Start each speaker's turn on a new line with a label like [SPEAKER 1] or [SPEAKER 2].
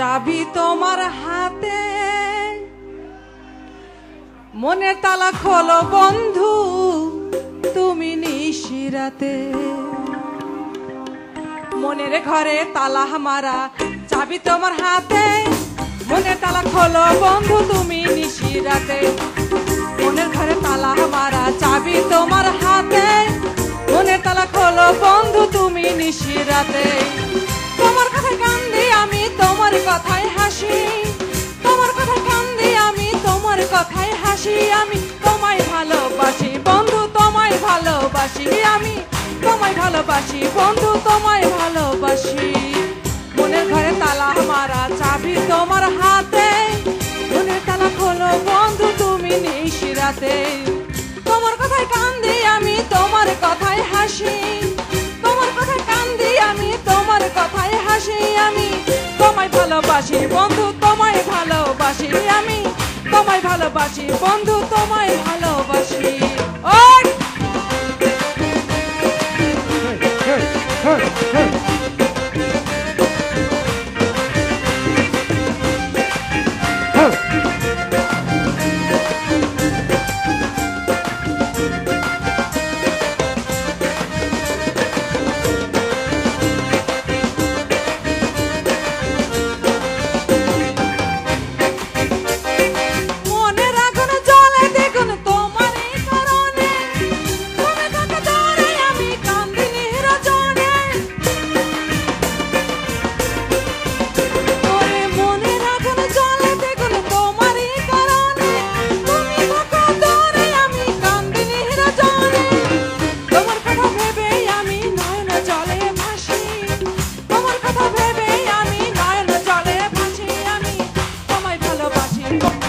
[SPEAKER 1] চাবি তোমার হাতে, মনের তালা খোলো বন্ধু তুমি নিশিরাতে। মনের ঘরে তালা হামারা, চাবি তোমার হাতে, মনের তালা খোলো বন্ধু তুমি নিশিরাতে। মনের ঘরে তালা হামারা, চাবি তোমার হাতে, মনের তালা খোলো বন্ধু তুমি নিশিরাতে। তোমার কথায় কান্দি আমি, তোমার কথায় হাসি, তোমার কথায় কান্দি আমি, তোমার কথায় হাসি। আমি তোমায় ভালোবাসি বন্ধু, তোমায় ভালোবাসি, আমি তোমায় ভালোবাসি বন্ধু, তোমায় ভালোবাসি। মনের ঘরে তালা হামারা, চাবি তোমার হাতে, মনের তালা খোলো বন্ধু তুমি নিশিরাতে। তোমার কথায় কান্দি আমি, তোমার কথায় হাসি, তোমার কথায় কান্দি আমি, তোমার কথায় হাসি। আমি তোমায় ভালোবাসি বন্ধু, তোমায় ভালোবাসি, আমি তোমায় ভালোবাসি বন্ধু, তোমায় ভালোবাসি। Bye.